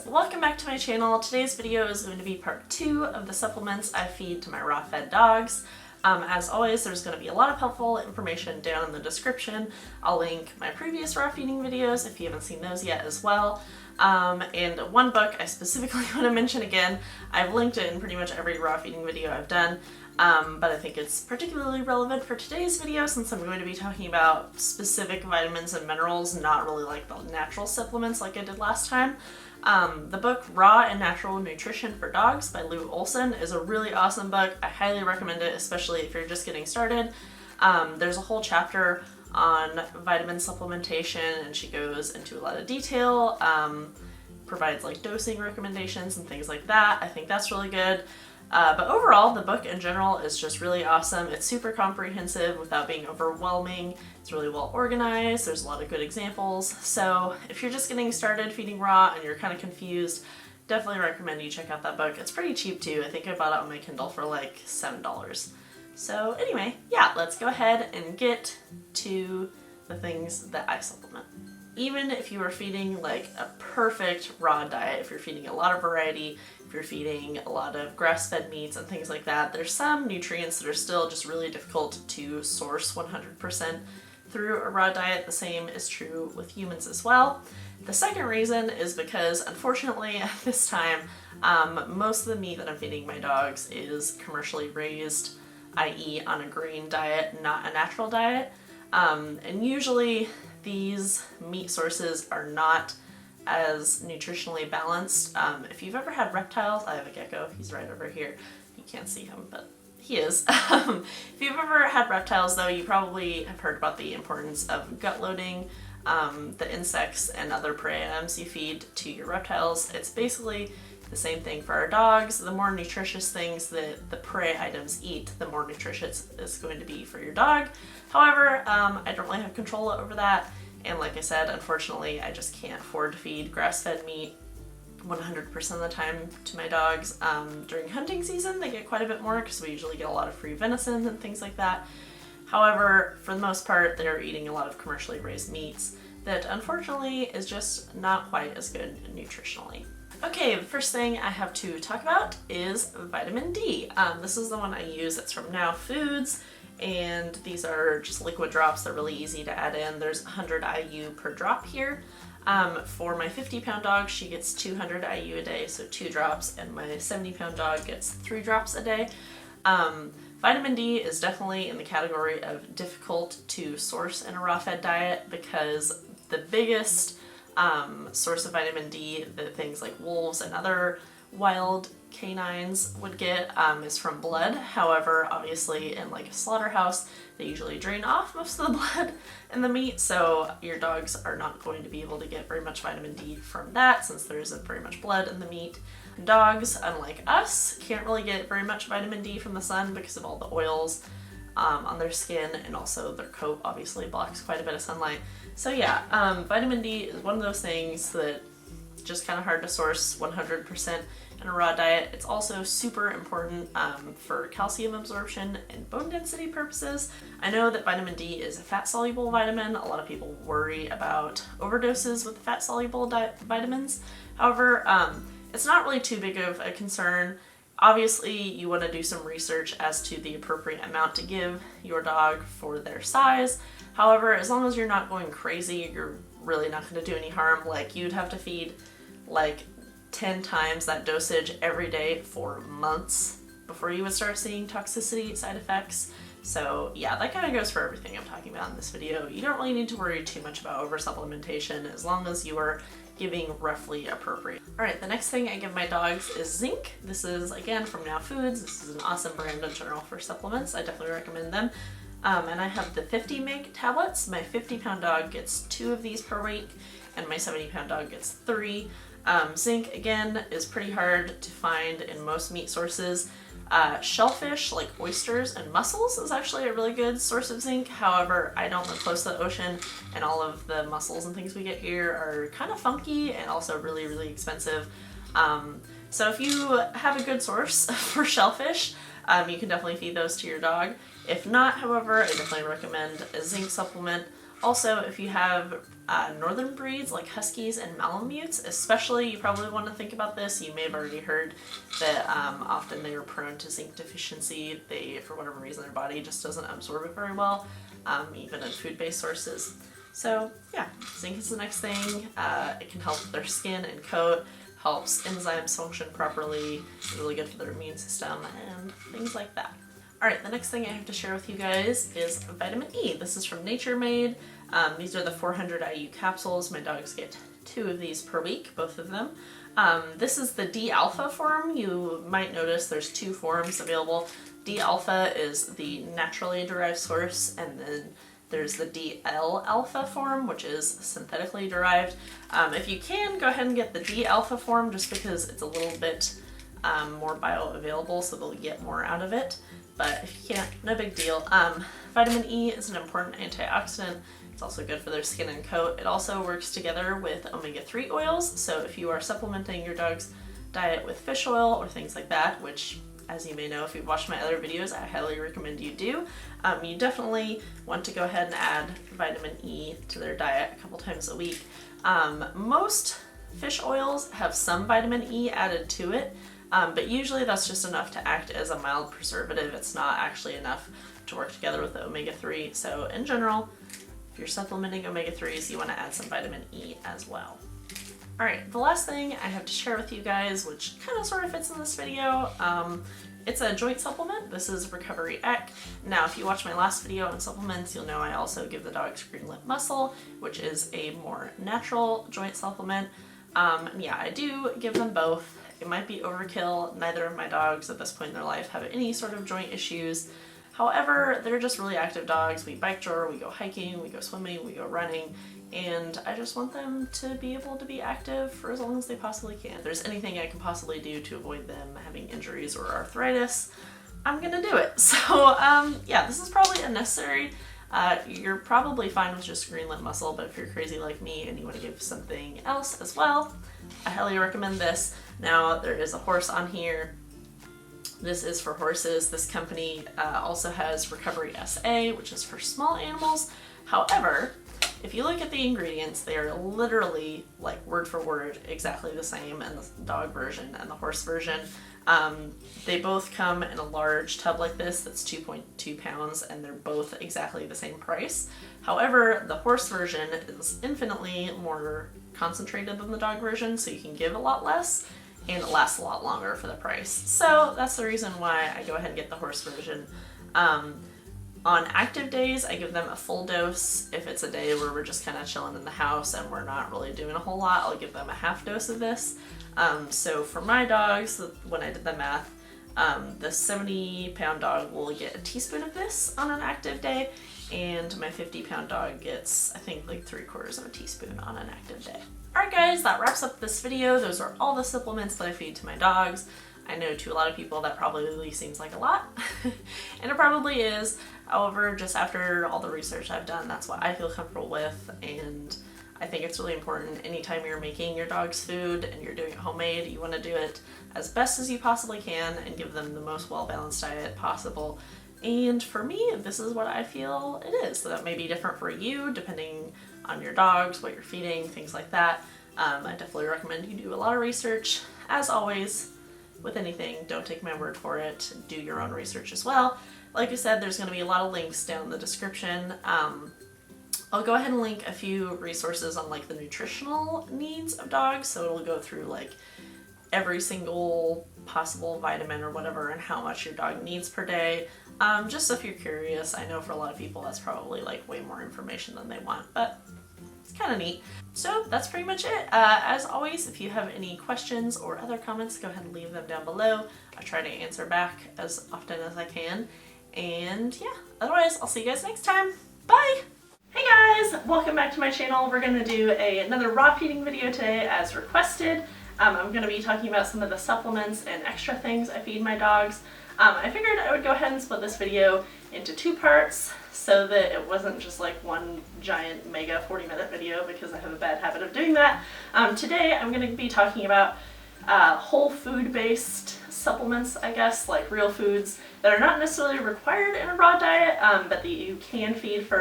welcome back to my channel. Today's video is going to be part 2 of the supplements I feed to my raw fed dogs. As always, there's going to be a lot of helpful information down in the description. I'll link my previous raw feeding videos if you haven't seen those yet as well. And one book I specifically want to mention again. I've linked it in pretty much every raw feeding video I've done, but I think it's particularly relevant for today's video since I'm going to be talking about specific vitamins and minerals, not really like the natural supplements like I did last time. The book Raw and Natural Nutrition for Dogs by Lou Olson is a really awesome book. I highly recommend it, especially if you're just getting started. There's a whole chapter on vitamin supplementation and she goes into a lot of detail, provides like dosing recommendations and things like that. I think that's really good. But overall, the book in general is just really awesome. It's super comprehensive without being overwhelming. It's really well organized. There's a lot of good examples. So if you're just getting started feeding raw and you're kind of confused, definitely recommend you check out that book. It's pretty cheap too. I think I bought it on my Kindle for like $7. So anyway, yeah, let's go ahead and get to the things that I supplement. Even if you are feeding like a perfect raw diet, if you're feeding a lot of variety, if you're feeding a lot of grass-fed meats and things like that, there's some nutrients that are still just really difficult to source 100% through a raw diet. The same is true with humans as well. The second reason is because, unfortunately, at this time, most of the meat that I'm feeding my dogs is commercially raised, i.e. on a grain diet, not a natural diet. And usually these meat sources are not as nutritionally balanced. If you've ever had reptiles, I have a gecko, he's right over here. You can't see him, but he is. If you've ever had reptiles though, you probably have heard about the importance of gut loading, the insects and other prey items you feed to your reptiles. It's basically the same thing for our dogs. The more nutritious things that the prey items eat, the more nutritious it's going to be for your dog. However, I don't really have control over that. And like I said, unfortunately, I just can't afford to feed grass-fed meat 100% of the time to my dogs. During hunting season, they get quite a bit more because we usually get a lot of free venison and things like that. However, for the most part, they're eating a lot of commercially raised meats that unfortunately is just not quite as good nutritionally. Okay, the first thing I have to talk about is vitamin D. This is the one I use. It's from Now Foods, and these are just liquid drops. They're really easy to add in. There's 100 IU per drop here. For my 50-pound dog, she gets 200 IU a day, so 2 drops, and my 70-pound dog gets 3 drops a day. Vitamin D is definitely in the category of difficult to source in a raw-fed diet because the biggest source of vitamin D that things like wolves and other wild canines would get is from blood. However, obviously in like a slaughterhouse, they usually drain off most of the blood in the meat, so your dogs are not going to be able to get very much vitamin D from that since there isn't very much blood in the meat. Dogs, unlike us, can't really get very much vitamin D from the sun because of all the oils on their skin, and also their coat obviously blocks quite a bit of sunlight. So yeah, vitamin D is one of those things that just kind of hard to source 100% in a raw diet. It's also super important for calcium absorption and bone density purposes. I know that vitamin D is a fat-soluble vitamin. A lot of people worry about overdoses with fat-soluble vitamins. However, it's not really too big of a concern. Obviously, you want to do some research as to the appropriate amount to give your dog for their size. However, as long as you're not going crazy, you're really not going to do any harm. Like, you'd have to feed like 10 times that dosage every day for months before you would start seeing toxicity side effects. So yeah, that kind of goes for everything I'm talking about in this video. You don't really need to worry too much about over-supplementation as long as you are giving roughly appropriate. Alright, the next thing I give my dogs is zinc. This is, again, from Now Foods. This is an awesome brand in general for supplements. I definitely recommend them. And I have the 50 mg tablets. My 50-pound dog gets 2 of these per week, and my 70-pound dog gets 3. Zinc, again, is pretty hard to find in most meat sources. Shellfish, like oysters and mussels, is actually a really good source of zinc. However, I don't live close to the ocean, and all of the mussels and things we get here are kind of funky and also really, really expensive. So if you have a good source for shellfish, you can definitely feed those to your dog. If not, however, I definitely recommend a zinc supplement. Also, if you have northern breeds like Huskies and Malamutes, especially, you probably want to think about this. You may have already heard that often they are prone to zinc deficiency. They, for whatever reason, their body just doesn't absorb it very well, even in food-based sources. So yeah, zinc is the next thing. It can help their skin and coat, helps enzymes function properly, it's really good for their immune system, and things like that. Alright, the next thing I have to share with you guys is vitamin E. This is from Nature Made. These are the 400 IU capsules. My dogs get 2 of these per week, both of them. This is the D-alpha form. You might notice there's 2 forms available. D-alpha is the naturally derived source, and then there's the DL-alpha form, which is synthetically derived. If you can, go ahead and get the D-alpha form just because it's a little bit more bioavailable, so they'll get more out of it. But if you can't, no big deal. Vitamin E is an important antioxidant. It's also good for their skin and coat. It also works together with omega-3 oils, so if you are supplementing your dog's diet with fish oil or things like that, which, as you may know if you've watched my other videos, I highly recommend you do, you definitely want to go ahead and add vitamin E to their diet a couple times a week. Most fish oils have some vitamin E added to it, but usually that's just enough to act as a mild preservative. It's not actually enough to work together with the omega-3. So in general, if you're supplementing omega-3s, you want to add some vitamin E as well. Alright, the last thing I have to share with you guys, which kind of sort of fits in this video, it's a joint supplement. This is Recovery Ek. Now, if you watch my last video on supplements, you'll know I also give the dogs Green Lip Muscle, which is a more natural joint supplement. Yeah, I do give them both. It might be overkill. Neither of my dogs at this point in their life have any sort of joint issues. However, they're just really active dogs. We bike draw, we go hiking, we go swimming, we go running, and I just want them to be able to be active for as long as they possibly can. If there's anything I can possibly do to avoid them having injuries or arthritis, I'm gonna do it. So yeah, this is probably unnecessary. You're probably fine with just Green Lip Muscle, but if you're crazy like me and you want to give something else as well, I highly recommend this. Now, there is a horse on here. This is for horses. This company also has Recovery SA, which is for small animals. However, if you look at the ingredients, they are literally like word for word exactly the same in the dog version and the horse version. They both come in a large tub like this that's 2.2 pounds, and they're both exactly the same price. However, the horse version is infinitely more concentrated than the dog version, so you can give a lot less and it lasts a lot longer for the price. So that's the reason why I go ahead and get the horse version. On active days, I give them a full dose. If it's a day where we're just kind of chilling in the house and we're not really doing a whole lot, I'll give them a half dose of this. So for my dogs, when I did the math, the 70-pound dog will get a teaspoon of this on an active day, and my 50-pound dog gets, I think, like 3/4 of a teaspoon on an active day. Alright guys, that wraps up this video. Those are all the supplements that I feed to my dogs. I know to a lot of people that probably seems like a lot, and it probably is. However, just after all the research I've done, that's what I feel comfortable with, and I think it's really important anytime you're making your dog's food and you're doing it homemade, you want to do it as best as you possibly can and give them the most well-balanced diet possible. And for me, this is what I feel it is. So that may be different for you depending on your dogs, what you're feeding, things like that. I definitely recommend you do a lot of research. As always, with anything, don't take my word for it. Do your own research as well. Like I said, there's going to be a lot of links down in the description. I'll go ahead and link a few resources on like the nutritional needs of dogs, so it'll go through like every single possible vitamin or whatever and how much your dog needs per day. Just if you're curious, I know for a lot of people that's probably like way more information than they want, but it's kind of neat. So that's pretty much it. As always, if you have any questions or other comments, go ahead and leave them down below. I try to answer back as often as I can. And yeah, otherwise I'll see you guys next time. Bye! Hey guys! Welcome back to my channel. We're going to do another raw feeding video today as requested. I'm going to be talking about some of the supplements and extra things I feed my dogs. I figured I would go ahead and split this video into 2 parts so that it wasn't just like one giant mega 40-minute video, because I have a bad habit of doing that. Today I'm going to be talking about whole food based supplements, I guess, like real foods that are not necessarily required in a raw diet, but that you can feed for